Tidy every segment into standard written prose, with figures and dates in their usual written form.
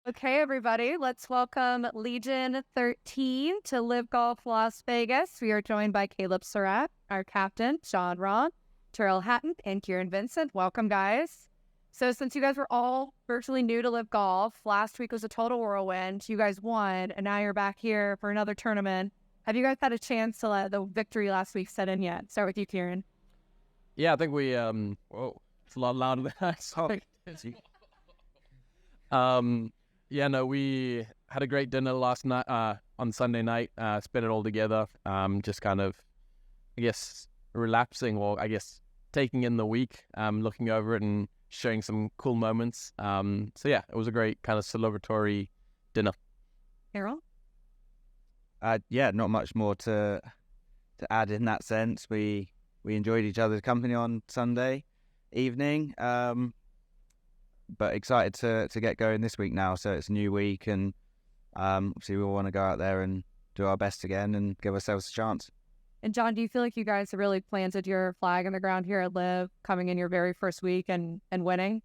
Okay, everybody, let's welcome Legion 13 to LIV Golf Las Vegas. We are joined by Caleb Surratt, our captain, John Rahm, Terrell Hatton, and Kieran Vincent. Welcome, guys. So since you guys were all virtually new to LIV Golf, last week was a total whirlwind. You guys won, and now you're back here for another tournament. Have you guys had a chance to let the victory last week set in yet? Start with you, Kieran. Yeah, I think we, whoa, it's a lot louder than I expected. Yeah, no, we had a great dinner last night, on Sunday night, spent it all together, just kind of, I guess, relapsing, or I guess taking in the week, looking over it and sharing some cool moments. So yeah, it was a great kind of celebratory dinner. Terrell? Yeah, not much more to add in that sense. We enjoyed each other's company on Sunday evening, but excited to get going this week now. So it's a new week, and obviously we all want to go out there and do our best again and give ourselves a chance. And John, do you feel like you guys have really planted your flag in the ground here at LIV, coming in your very first week and winning?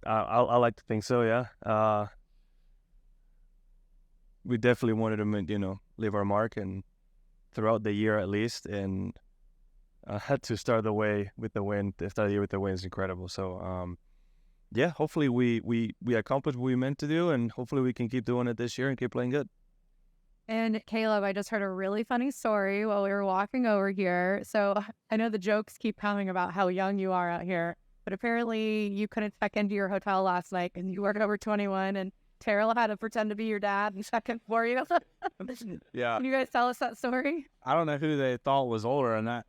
I like to think so, yeah. We definitely wanted to, leave our mark, and throughout the year at least, and had to start the way with the win. To start the year with the win is incredible. So, yeah, hopefully we accomplished what we meant to do, and hopefully we can keep doing it this year and keep playing good. And Caleb, I just heard a really funny story while we were walking over here. So I know the jokes keep coming about how young you are out here, but apparently you couldn't check into your hotel last night and you weren't over 21, and Terrell had to pretend to be your dad and check in for you. Yeah. Can you guys tell us that story? I don't know who they thought was older in that.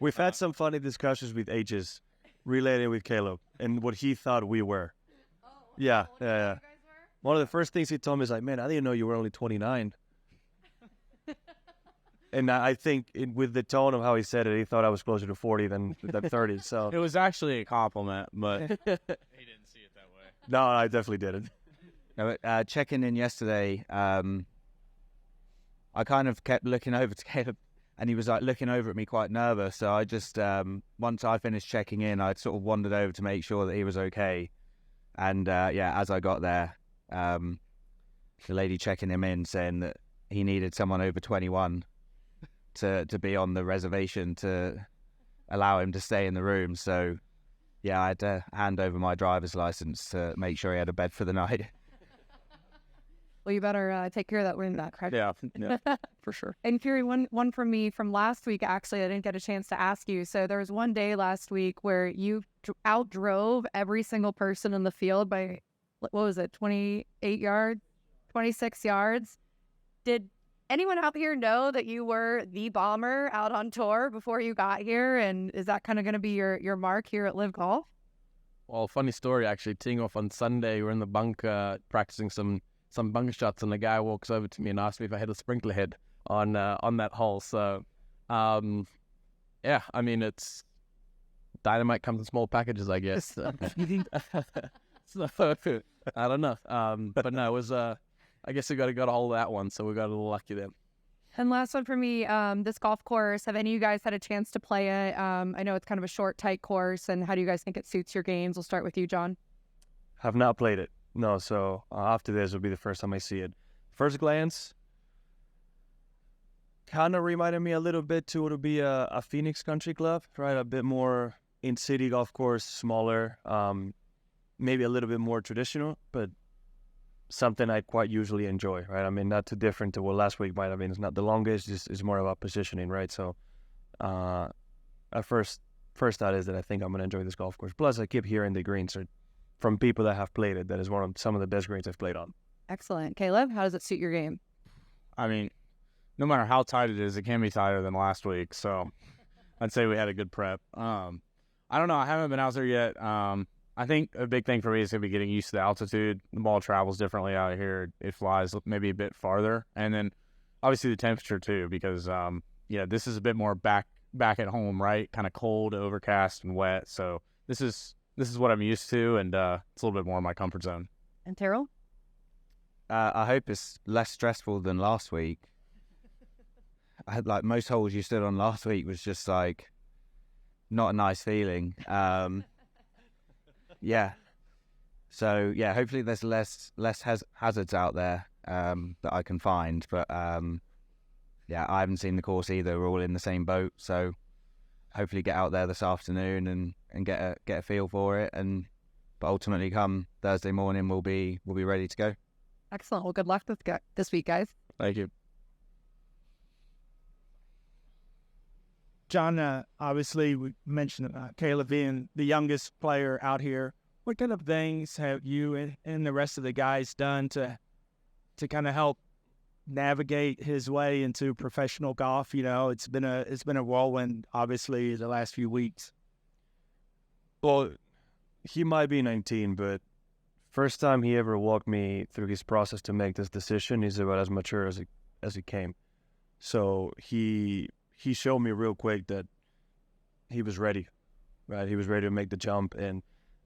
We've had some funny discussions with ages related with Caleb and what he thought we were. Yeah. One of the first things he told me is like, man, I didn't know you were only 29. And I think with the tone of how he said it, he thought I was closer to 40 than 30. So It was actually a compliment, but he didn't see it that way. no, I definitely didn't. No, checking in yesterday, I kind of kept looking over to Caleb, and he was like looking over at me quite nervous. So I just, once I finished checking in, I sort of wandered over to make sure that he was okay. And yeah, as I got there, the lady checking him in saying that he needed someone over 21 to be on the reservation to allow him to stay in the room. So yeah, I had to hand over my driver's license to make sure he had a bed for the night. Well, you better take care of that win, that correct? Yeah, for sure. And Fury, one from me from last week, actually, I didn't get a chance to ask you. So there was one day last week where you outdrove every single person in the field by, what was it, 28 yards, 26 yards. Did anyone out here know that you were the bomber out on tour before you got here? And is that kind of going to be your mark here at LIV Golf? Well, funny story, actually. Teeing off on Sunday, we're in the bunker practicing some bunker shots, and the guy walks over to me and asks me if I had a sprinkler head on that hole. So, yeah, I mean, it's dynamite comes in small packages, I guess. So, I don't know. But no, it was, I guess we got a hold of that one, so we got a little lucky there. And last one for me, this golf course, have any of you guys had a chance to play it? I know it's kind of a short, tight course, and how do you guys think it suits your games? We'll start with you, John. Have not played it. No, so after this will be the first time I see it. First glance, kind of reminded me a little bit to what would be a Phoenix Country Club, right? A bit more in-city golf course, smaller, maybe a little bit more traditional, but something I quite usually enjoy, right? I mean, not too different to what last week might have been. It's not the longest, it's more about positioning, right? So at first thought is that I think I'm going to enjoy this golf course. Plus, I keep hearing the greens are from people that have played it. That is one of some of the best greens I've played on. Excellent. Caleb, how does it suit your game? I mean, no matter how tight it is, it can be tighter than last week. So I'd say we had a good prep. I don't know. I haven't been out there yet. I think a big thing for me is going to be getting used to the altitude. The ball travels differently out here. It flies maybe a bit farther. And then obviously the temperature too, because, this is a bit more back at home, right? Kind of cold, overcast, and wet. So this is what I'm used to, and it's a little bit more in my comfort zone. And Terrell? I hope it's less stressful than last week. I had, like, most holes you stood on last week was just like not a nice feeling. Yeah, So yeah, hopefully there's less hazards out there that I can find. But yeah, I haven't seen the course either. We're all in the same boat, so hopefully get out there this afternoon and get a feel for it. But ultimately, come Thursday morning, we'll be ready to go. Excellent. Well, good luck this week, guys. Thank you. John, obviously we mentioned Caleb being the youngest player out here. What kind of things have you and the rest of the guys done to kind of help navigate his way into professional golf? You know, it's been a whirlwind, obviously, the last few weeks. Well, he might be 19, but first time he ever walked me through his process to make this decision, he's about as mature as he came. So he showed me real quick that he was ready, right? He was ready to make the jump. And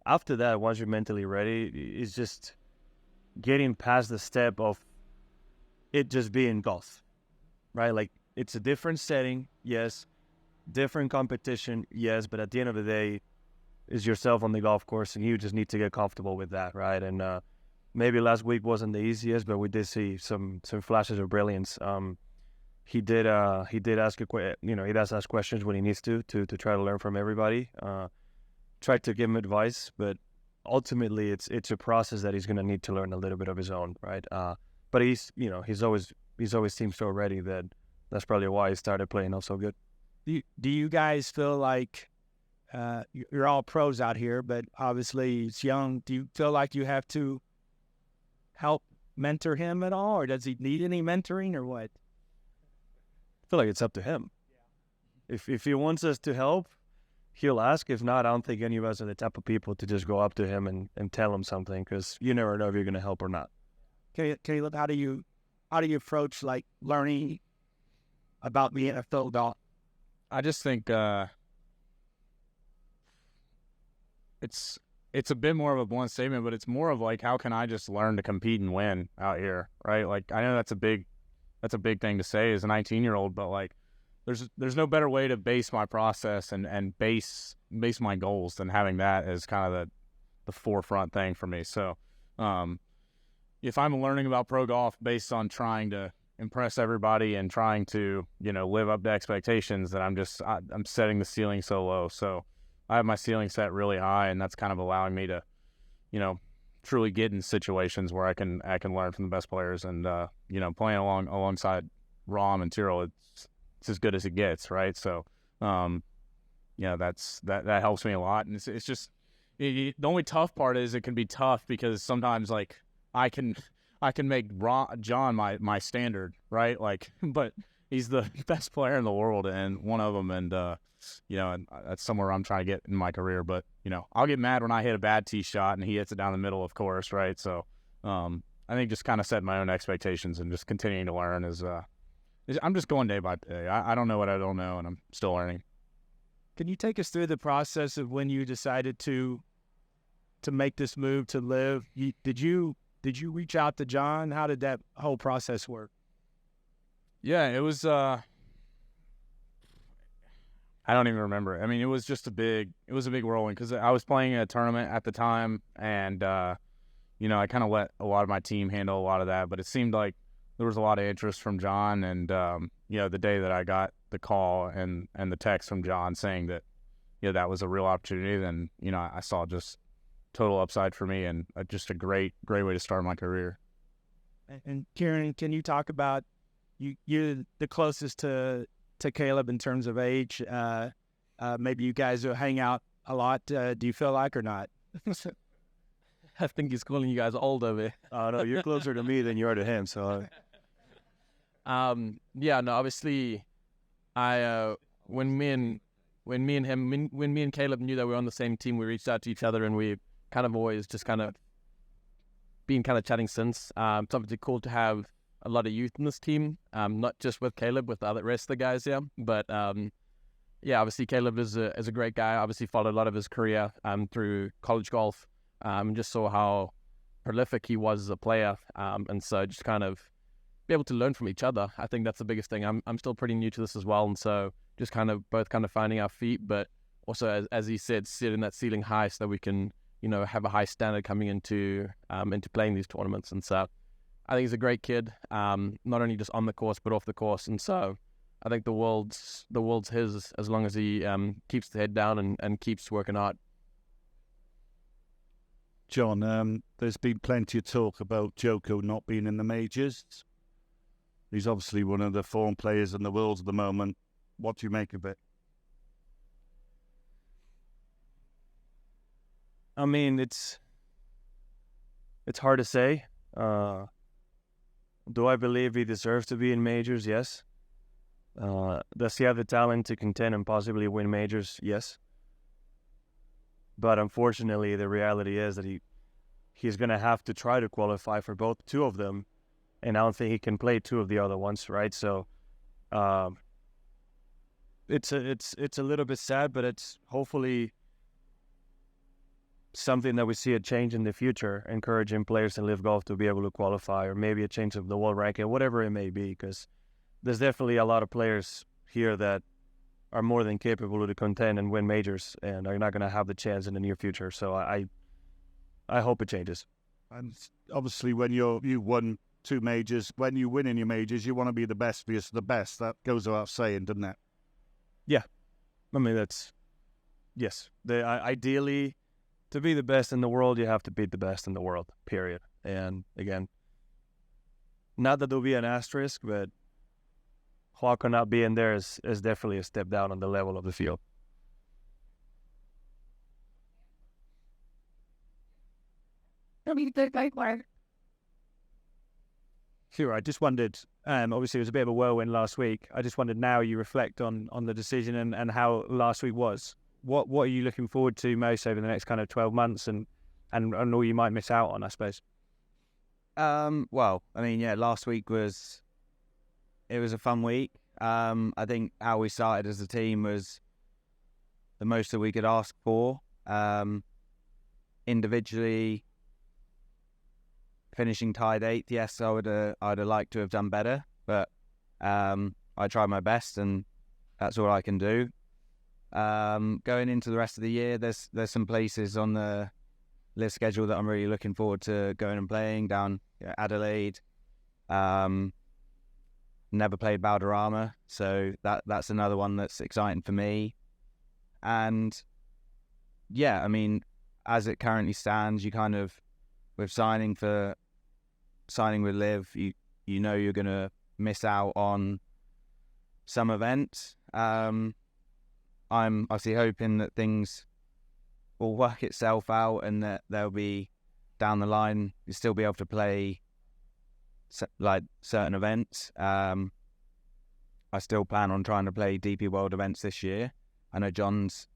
after that, once you're mentally ready, it's just getting past the step of it just being golf, right? Like, it's a different setting, yes. Different competition, yes. But at the end of the day, it's yourself on the golf course, and you just need to get comfortable with that, right? And maybe last week wasn't the easiest, but we did see some flashes of brilliance. He did ask he does ask questions when he needs to try to learn from everybody. Try to give him advice, but ultimately it's a process that he's going to need to learn a little bit of his own, right? But he's always seemed so ready that that's probably why he started playing off so good. Do you guys feel like you're all pros out here, but obviously he's young? Do you feel like you have to help mentor him at all, or does he need any mentoring, or what? I feel like it's up to him. If he wants us to help, he'll ask. If not, I don't think any of us are the type of people to just go up to him and tell him something, because you never know if you're going to help or not. Caleb, how do you approach like learning about the NFL golf? I just think it's a bit more of a blunt statement, but it's more of like, how can I just learn to compete and win out here, right? Like, I know that's a big thing to say as a 19-year-old, but like, there's no better way to base my process and base my goals than having that as kind of the forefront thing for me. So, if I'm learning about pro golf based on trying to impress everybody and trying to, live up to expectations, then I'm setting the ceiling so low. So I have my ceiling set really high, and that's kind of allowing me to, truly get in situations where I can learn from the best players. And playing alongside Rahm and Tyrrell, it's as good as it gets, right? So that helps me a lot. And it's just the only tough part is it can be tough because sometimes like I can make John my standard, right? Like, but he's the best player in the world and one of them, and and that's somewhere I'm trying to get in my career. But I'll get mad when I hit a bad tee shot and he hits it down the middle, of course, right? So I think just kind of setting my own expectations and just continuing to learn I'm just going day by day. I don't know what I don't know, and I'm still learning. Can you take us through the process of when you decided to make this move to LIV? Did you reach out to John? How did that whole process work? Yeah, it was I don't even remember. I mean, it was just a big whirlwind because I was playing a tournament at the time, and I kind of let a lot of my team handle a lot of that, but it seemed like there was a lot of interest from John, and the day that I got the call and the text from John saying that that was a real opportunity, then I saw just total upside for me and just a great way to start my career. And Kieran, can you talk about you're the closest to Caleb in terms of age? Maybe you guys will hang out a lot. Do you feel like, or not? I think he's calling you guys old over here. Oh no, you're closer to me than you are to him. So, obviously, when me and Caleb knew that we were on the same team, we reached out to each other, and we kind of always just kind of been kind of chatting since. It's obviously cool to have a lot of youth in this team, not just with Caleb, with the rest of the guys here, but obviously Caleb is a great guy. Obviously followed a lot of his career through college golf, and just saw how prolific he was as a player, and so just kind of be able to learn from each other. I think that's the biggest thing. I'm still pretty new to this as well, and so just kind of both kind of finding our feet, but also as he said, setting that ceiling high so that we can have a high standard coming into playing these tournaments. And so I think he's a great kid, not only just on the course but off the course. And so I think the world's his as long as he keeps the head down and keeps working hard. John, there's been plenty of talk about Joko not being in the majors. He's obviously one of the form players in the world at the moment. What do you make of it? I mean, it's hard to say. Do I believe he deserves to be in majors? Yes. Does he have the talent to contend and possibly win majors? Yes. But unfortunately, the reality is that he's going to have to try to qualify for two of them, and I don't think he can play two of the other ones, right? So, it's a little bit sad, but it's hopefully something that we see a change in the future, encouraging players in LIV Golf to be able to qualify, or maybe a change of the world ranking, whatever it may be, because there's definitely a lot of players here that are more than capable to contend and win majors, and are not going to have the chance in the near future. So I hope it changes. And obviously, when you won 2 majors, when you win in your majors, you want to be the best versus the best. That goes without saying, doesn't it? Yeah, I mean yes. Ideally, to be the best in the world, you have to beat the best in the world. Period. And again, not that there'll be an asterisk, but Joaquin not being there is definitely a step down on the level of the field. Sure, I just wondered, obviously it was a bit of a whirlwind last week. I just wondered, now you reflect on the decision and how last week was. What are you looking forward to most over the next kind of 12 months and all you might miss out on, I suppose? Well, I mean, yeah, last week was a fun week. I think how we started as a team was the most that we could ask for. Individually, finishing tied 8th, yes, I'd have liked to have done better, but I tried my best, and that's all I can do. Going into the rest of the year, there's some places on the LIV schedule that I'm really looking forward to going and playing. Down Adelaide. Never played Valderrama, so that's another one that's exciting for me. And yeah, I mean, as it currently stands, you kind of, with signing with LIV, you know you're gonna miss out on some events. I'm obviously hoping that things will work itself out and that there'll be, down the line, you'll still be able to play like certain events. I still plan on trying to play DP World events this year. I know John's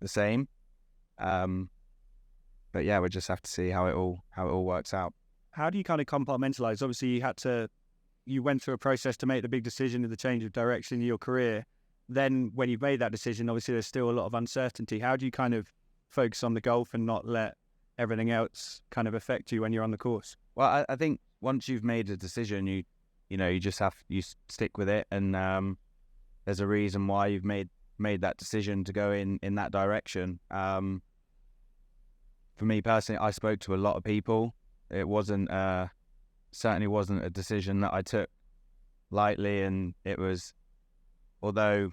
the same. But yeah, we'll just have to see how it all works out. How do you kind of compartmentalize? Obviously, you went through a process to make the big decision of the change of direction in your career. Then when you've made that decision, obviously there's still a lot of uncertainty. How do you kind of focus on the golf and not let everything else kind of affect you when you're on the course? Well, I think once you've made a decision, you just you stick with it, and there's a reason why you've made that decision to go in that direction. For me personally, I spoke to a lot of people. It certainly wasn't a decision that I took lightly, and it was, although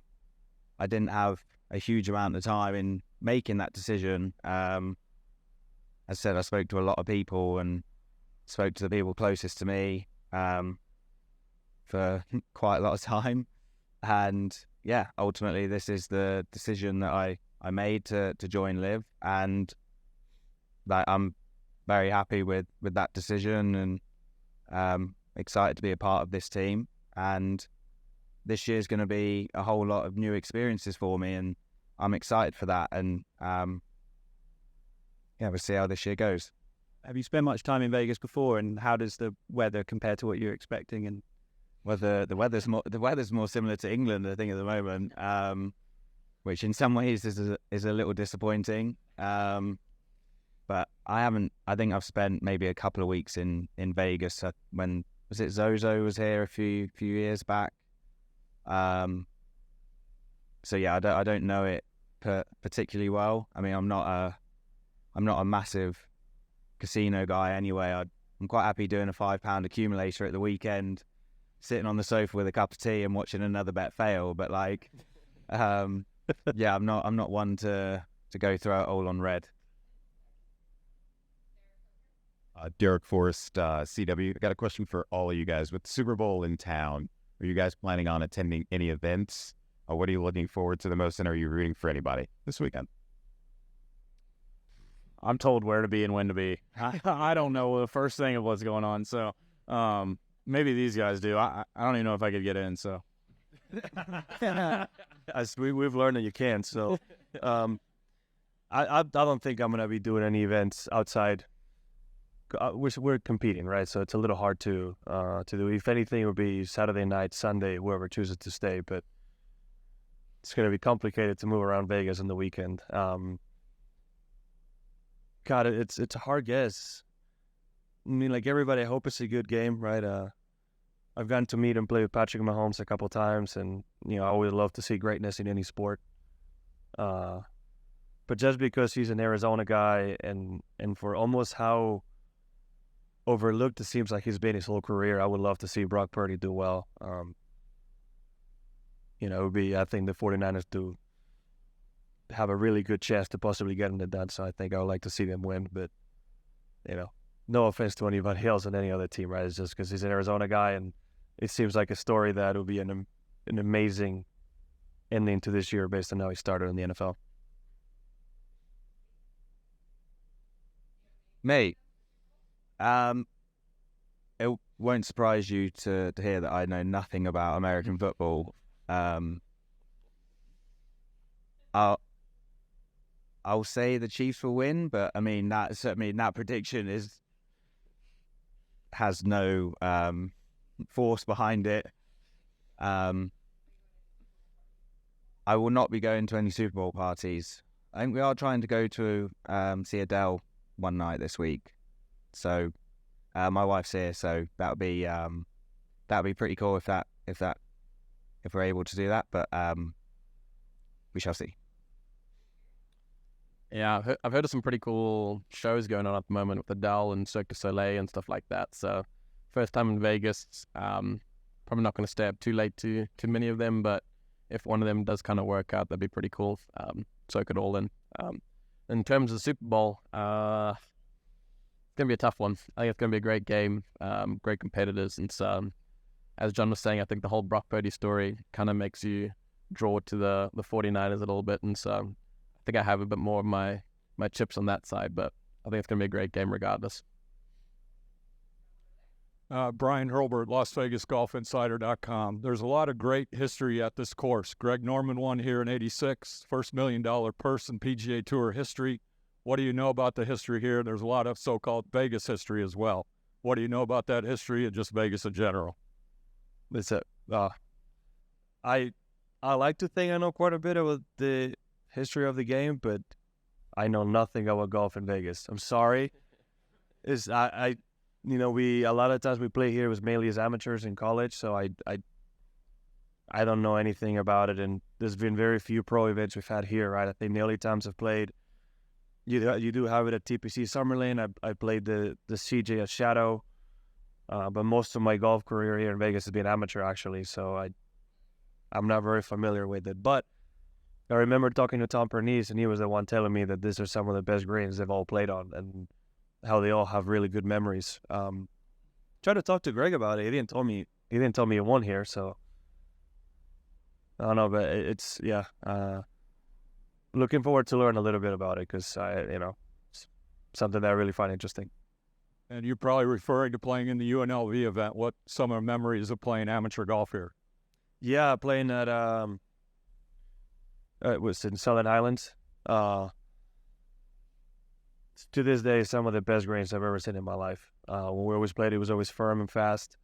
I didn't have a huge amount of time in making that decision, as I said, I spoke to a lot of people and spoke to the people closest to me for quite a lot of time. And yeah, ultimately this is the decision that I made to join LIV, and like, I'm very happy with that decision, and excited to be a part of this team. And this year's going to be a whole lot of new experiences for me, and I'm excited for that. And yeah, we'll see how this year goes. Have you spent much time in Vegas before, and how does the weather compare to what you're expecting? And well, the weather's more similar to England, I think, at the moment, which in some ways is a little disappointing. But I think I've spent maybe a couple of weeks in Vegas when, was it Zozo was here a few years back. So yeah, I don't know it particularly well. I mean, I'm not I'm not a massive casino guy anyway. I'm quite happy doing a £5 accumulator at the weekend, sitting on the sofa with a cup of tea and watching another bet fail. But like, yeah, I'm not one to go throw it all on red. Derek Forrest, CW. I got a question for all of you guys. With the Super Bowl in town, are you guys planning on attending any events? Or what are you looking forward to the most, and are you rooting for anybody this weekend? I'm told where to be and when to be. I don't know the first thing of what's going on, so maybe these guys do. I don't even know if I could get in. So As we've learned that you can. So I don't think I'm gonna be doing any events outside. We're competing, right? So it's a little hard to do. If anything, it would be Saturday night, Sunday, whoever chooses to stay. But it's gonna be complicated to move around Vegas on the weekend. God, it's a hard guess. I mean, like everybody, I hope it's a good game, right? I've gotten to meet and play with Patrick Mahomes a couple times, and I always love to see greatness in any sport. But just because he's an Arizona guy, and for almost how overlooked it seems like he's been his whole career, I would love to see Brock Purdy do well. It would be, I think the 49ers do have a really good chance to possibly getting it done. So I think I would like to see them win. But, no offense to anybody else on any other team, right? It's just because he's an Arizona guy, and it seems like a story that will be an amazing ending to this year based on how he started in the NFL. Mate, it won't surprise you to hear that I know nothing about American football. I'll say the Chiefs will win, but I mean that prediction has no force behind it. I will not be going to any Super Bowl parties. I think we are trying to go to see Adele one night this week. So my wife's here, so that'll be pretty cool if we're able to do that. But we shall see. Yeah, I've heard of some pretty cool shows going on at the moment with Adele and Cirque du Soleil and stuff like that. So first time in Vegas, probably not going to stay up too late to many of them, but if one of them does kind of work out, that'd be pretty cool. Soak it all in. In terms of the Super Bowl, it's going to be a tough one. I think it's going to be a great game, great competitors. And so, as John was saying, I think the whole Brock Purdy story kind of makes you draw to the 49ers a little bit. And so I think I have a bit more of my chips on that side, but I think it's going to be a great game regardless. Brian Hurlbert, LasVegasGolfInsider.com. There's a lot of great history at this course. Greg Norman won here in '86, first $1 million purse in PGA Tour history. What do you know about the history here? There's a lot of so-called Vegas history as well. What do you know about that history and just Vegas in general? I like to think I know quite a bit about the history of the game, but I know nothing about golf in Vegas. I'm sorry. We a lot of times we play here was mainly as amateurs in college, so I don't know anything about it. And there's been very few pro events we've had here, right? I think the only times I've played, you do have it at TPC Summerlin. I played the CJ at Shadow, but most of my golf career here in Vegas has been amateur actually. So I'm not very familiar with it. But I remember talking to Tom Pernice, and he was the one telling me that these are some of the best greens they've all played on, and how they all have really good memories. Tried to talk to Greg about it. He didn't tell me he won here, so I don't know. But it's looking forward to learn a little bit about it because it's something that I really find interesting. And you're probably referring to playing in the UNLV event. What some of the memories of playing amateur golf here? Yeah, playing at it was in Southern Islands. To this day, some of the best greens I've ever seen in my life. When we always played, it was always firm and fast.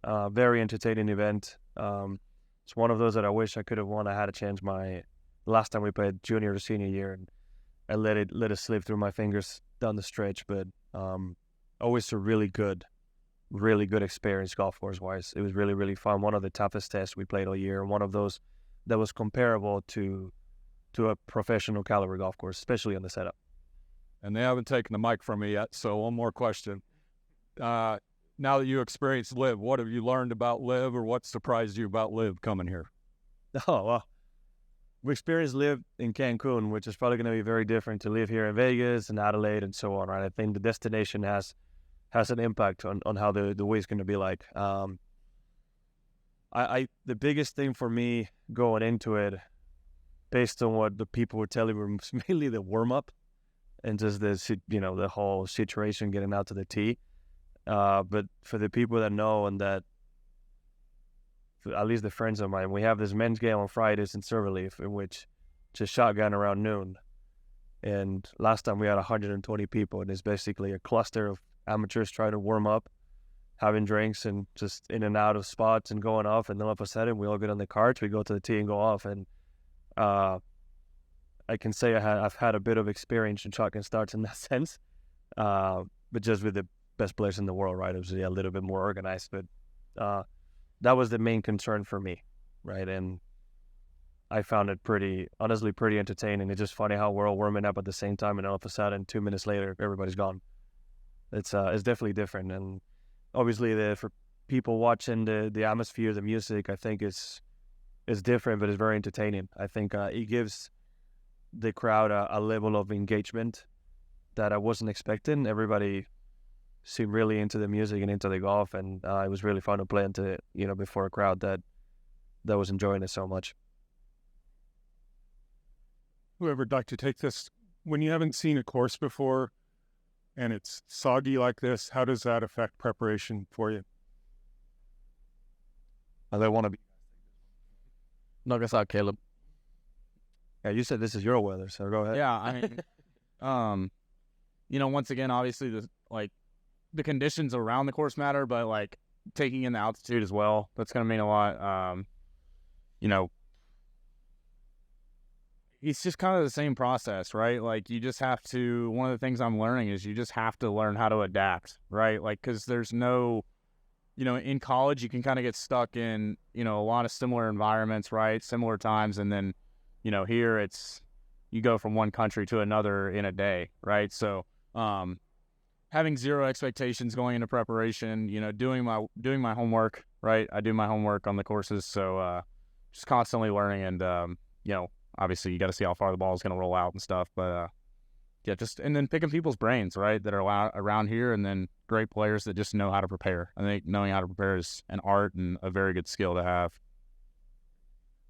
Very entertaining event. It's one of those that I wish I could have won. I had a chance the last time we played junior or senior year, and I let it slip through my fingers down the stretch. But always a really good experience golf course wise. It was really, really fun. One of the toughest tests we played all year, and one of those that was comparable to a professional caliber golf course, especially on the setup. and they haven't taken the mic from me yet. So one more question. Now that you experienced LIV, what have you learned about LIV, or what surprised you about LIV coming here? Oh, well, we experienced LIV in Cancun, which is probably going to be very different to live here in Vegas and Adelaide and so on, right? I think the destination has an impact on how the week's going to be like. The biggest thing for me going into it, based on what the people were telling me, was mainly the warm-up and just the whole situation getting out to the tee. But for the people that know, and that, at least the friends of mine, we have this men's game on Fridays in Silverleaf, in which just shotgun around noon. And last time we had 120 people, and it's basically a cluster of amateurs trying to warm up, having drinks and just in and out of spots and going off. And then all of a sudden, we all get on the carts, we go to the tee and go off. And I can say I've had a bit of experience in shotgun starts in that sense, but just with the best players in the world, right? It was a little bit more organized, but that was the main concern for me, right? And I found it honestly pretty entertaining. It's just funny how we're all warming up at the same time, and all of a sudden, 2 minutes later, everybody's gone. It's definitely different, and obviously for people watching the atmosphere, the music, I think is different, but it's very entertaining. I think it gives the crowd a level of engagement that I wasn't expecting. Everybody seemed really into the music and into the golf, and it was really fun to play into before a crowd that was enjoying it so much. Whoever'd like to take this, when you haven't seen a course before and it's soggy like this, how does that affect preparation for you? I want to be. Knock us out, Caleb. Yeah, you said this is your weather, so go ahead. Yeah, I mean, once again, obviously the conditions around the course matter, but like taking in the altitude as well, that's going to mean a lot. It's just kind of the same process, right? Like you just have to, one of the things I'm learning is you just have to learn how to adapt, right? Like, cause there's no, in college you can kind of get stuck in, a lot of similar environments, right? Similar times. And then, here you go from one country to another in a day, right? So, having zero expectations going into preparation, doing my homework, right? I do my homework on the courses, so just constantly learning, and obviously you got to see how far the ball is going to roll out and stuff, but and then picking people's brains, right, that are around here, and then great players that just know how to prepare. I think knowing how to prepare is an art and a very good skill to have.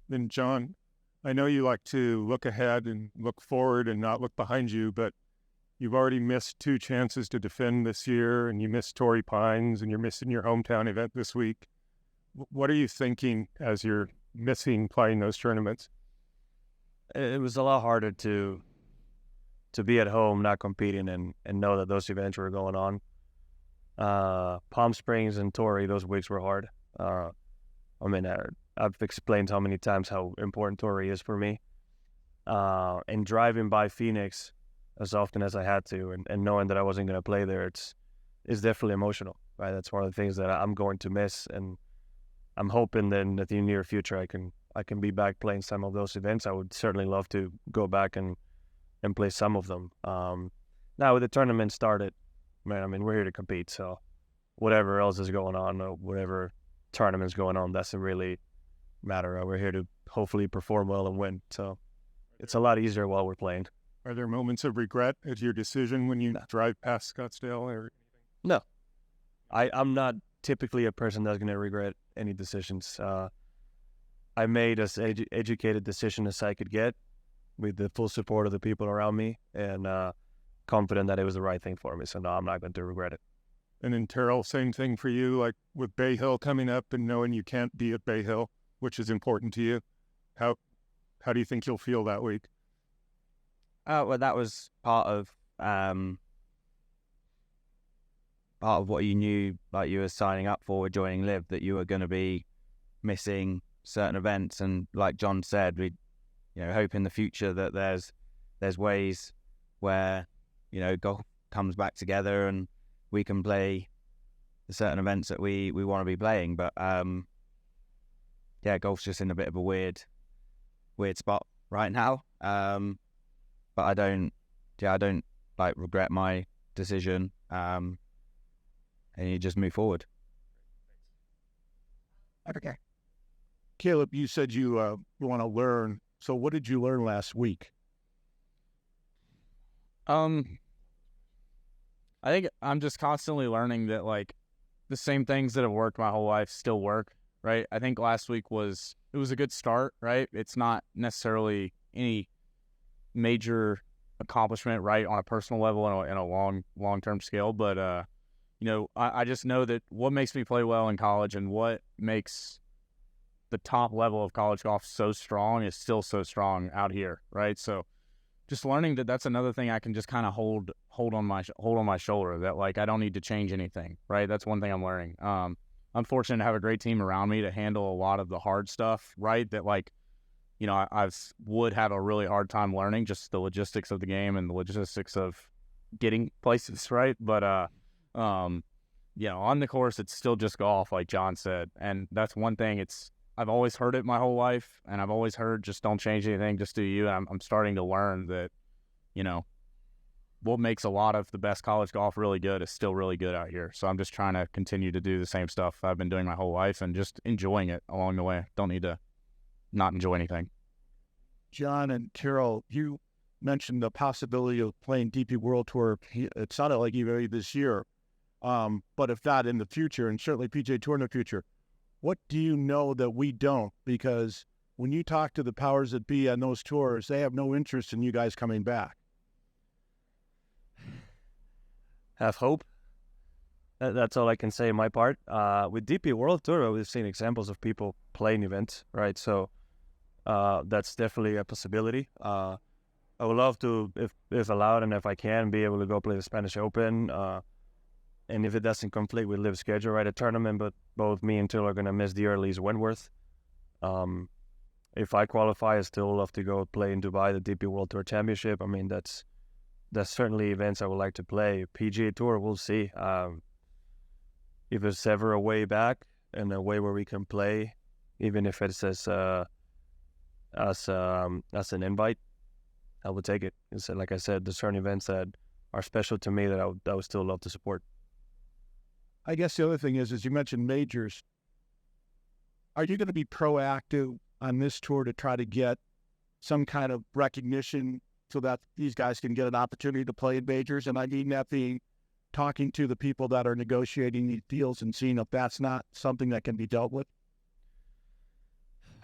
Then John, I know you like to look ahead and look forward and not look behind you, but you've already missed 2 chances to defend this year, and you missed Torrey Pines, and you're missing your hometown event this week. What are you thinking as you're missing playing those tournaments? It was a lot harder to be at home, not competing, and know that those events were going on. Palm Springs and Torrey, those weeks were hard. I've explained how many times how important Torrey is for me. And driving by Phoenix as often as I had to, and knowing that I wasn't going to play there, it's definitely emotional, right? That's one of the things that I'm going to miss, and I'm hoping that in the near future I can be back playing some of those events. I would certainly love to go back and play some of them. Now with the tournament started, we're here to compete, so whatever else is going on, or whatever tournament's going on, doesn't really matter. We're here to hopefully perform well and win, so it's a lot easier while we're playing. Are there moments of regret at your decision when you drive past Scottsdale or anything? No. I'm not typically a person that's going to regret any decisions. I made as educated decision as I could get with the full support of the people around me, and confident that it was the right thing for me. So no, I'm not going to regret it. And then Terrell, same thing for you, like with Bay Hill coming up and knowing you can't be at Bay Hill, which is important to you. How do you think you'll feel that week? Well, that was part of what you knew, like you were signing up for joining LIV, that you were going to be missing certain events. And like John said, we, hope in the future that there's ways where, golf comes back together and we can play the certain events that we want to be playing. But golf's just in a bit of a weird spot right now. But I don't like regret my decision, and you just move forward. Okay. Caleb, you said you want to learn. So what did you learn last week? I think I'm just constantly learning that like the same things that have worked my whole life still work, right? I think last week was a good start, right? It's not necessarily any major accomplishment, right, on a personal level and a long-term scale, but I just know that what makes me play well in college and what makes the top level of college golf so strong is still so strong out here, right? So just learning that that's another thing I can just kind of hold on my shoulder, that like I don't need to change anything, right? That's one thing I'm learning. I'm fortunate to have a great team around me to handle a lot of the hard stuff, right? That like, I would have a really hard time learning just the logistics of the game and the logistics of getting places, right? But on the course, it's still just golf, like John said, and that's one thing. I've always heard it my whole life, and I've always heard just don't change anything, just do you. And I'm starting to learn that, what makes a lot of the best college golf really good is still really good out here. So I'm just trying to continue to do the same stuff I've been doing my whole life and just enjoying it along the way. Don't need to not enjoy anything. John and Terrell, you mentioned the possibility of playing DP World Tour. It sounded like even this year, but if not in the future, and certainly PGA Tour in the future, what do you know that we don't? Because when you talk to the powers that be on those tours, they have no interest in you guys coming back. Have hope. That's all I can say on my part. With DP World Tour, we've seen examples of people playing events, right? So that's definitely a possibility. I would love to, if allowed and if I can, be able to go play the Spanish Open. And if it doesn't conflict with LIV schedule, right, a tournament, but both me and Till are going to miss the earliest Wentworth. If I qualify, I still love to go play in Dubai, the DP World Tour Championship. I mean, that's certainly events I would like to play. PGA Tour, we'll see. If there's ever a way back and a way where we can play, even if it's as an invite, I would take it. It's, like I said, there's certain events that are special to me that I would still love to support. I guess the other thing is you mentioned majors. Are you going to be proactive on this tour to try to get some kind of recognition so that these guys can get an opportunity to play in majors? And I mean that being talking to the people that are negotiating these deals and seeing if that's not something that can be dealt with?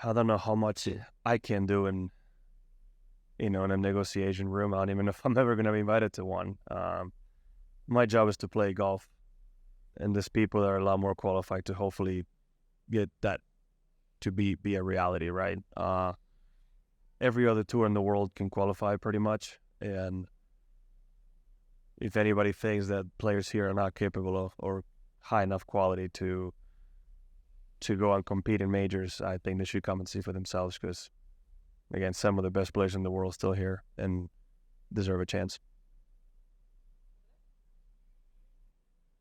I don't know how much I can do in a negotiation room. I don't even know if I'm ever going to be invited to one. My job is to play golf. And there's people that are a lot more qualified to hopefully get that to be a reality, right? Every other tour in the world can qualify pretty much. And if anybody thinks that players here are not capable of or high enough quality to go and compete in majors, I think they should come and see for themselves because, again, some of the best players in the world still here and deserve a chance.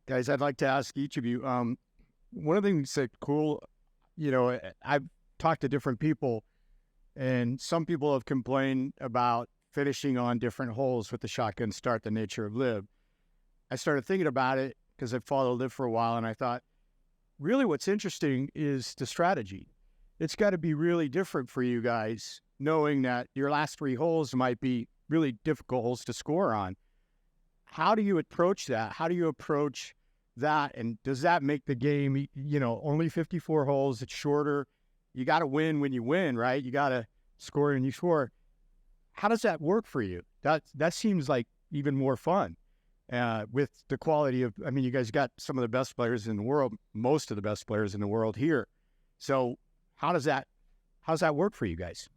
Guys, I'd like to ask each of you, one of the things that's cool, I've talked to different people, and some people have complained about finishing on different holes with the shotgun start, the nature of LIV. I started thinking about it because I've followed LIV for a while, and I thought, really what's interesting is the strategy. It's got to be really different for you guys, knowing that your last 3 holes might be really difficult holes to score on. How do you approach that? How do you approach that? And does that make the game, only 54 holes, it's shorter. You got to win when you win, right? You got to score when you score. How does that work for you? That seems like even more fun with the quality of, you guys got some of the best players in the world, most of the best players in the world here. So how's that work for you guys?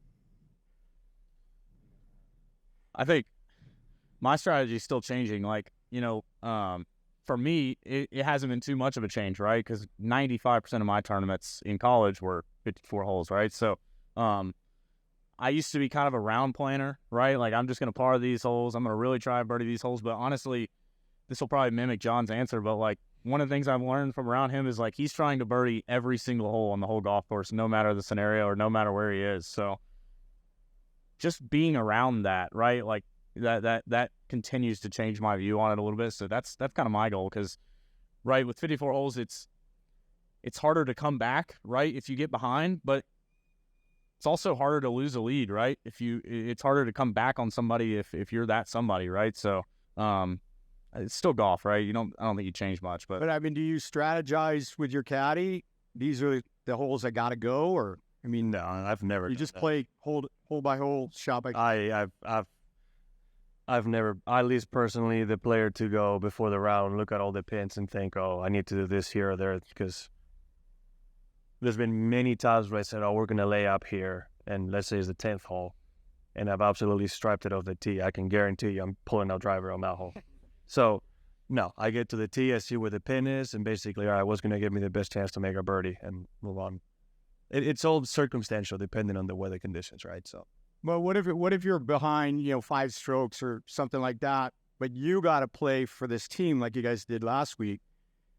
I think my strategy is still changing. For me, it hasn't been too much of a change, right? Because 95% of my tournaments in college were 54 holes, right? So I used to be kind of a round planner, right? Like, I'm just going to par these holes. I'm going to really try to birdie these holes. But honestly, this will probably mimic John's answer. But, one of the things I've learned from around him is, he's trying to birdie every single hole on the whole golf course, no matter the scenario or no matter where he is. So just being around that, right? that continues to change my view on it a little bit. So that's kind of my goal, because right, with 54 holes, it's harder to come back, right, if you get behind, but it's also harder to lose a lead, right? It's harder to come back on somebody if you're that somebody, right? So it's still golf, right? I don't think you change much, but I mean, do you strategize with your caddy? These are the holes that got to go, or I mean, No, I've never. you done just that. play hole by hole, shot by. I've never, at least personally, the player to go before the round, look at all the pins and think, oh, I need to do this here or there, because there's been many times where I said, oh, we're going to lay up here, and let's say it's the 10th hole, and I've absolutely striped it off the tee. I can guarantee you I'm pulling out driver on that hole. So, no, I get to the tee, I see where the pin is, and basically, all right, what's going to give me the best chance to make a birdie and move on. It's all circumstantial, depending on the weather conditions, right? So, Well, what if you're behind, 5 strokes or something like that, but you got to play for this team like you guys did last week?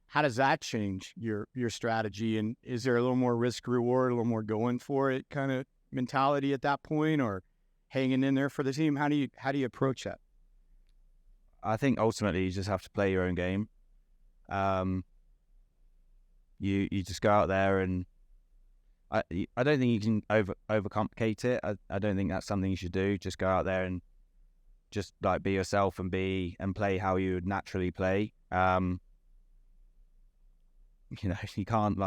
How does that change your strategy? And is there a little more risk reward, a little more going for it kind of mentality at that point, or hanging in there for the team? How do you approach that? I think ultimately you just have to play your own game. You just go out there, and I don't think you can overcomplicate it. I don't think that's something you should do. Just go out there and just like be yourself and play how you would naturally play. You can't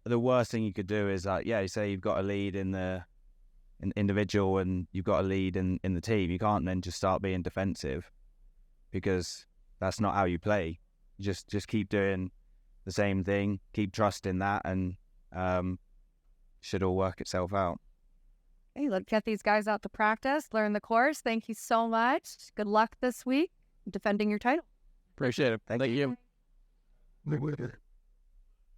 the worst thing you could do is say you've got a lead in the individual and you've got a lead in the team. You can't then just start being defensive, because that's not how you play. You just keep doing the same thing, keep trusting that, and should all work itself out. Hey, let's get these guys out to practice, learn the course. Thank you so much. Good luck this week defending your title. appreciate it. Thank you. We're good.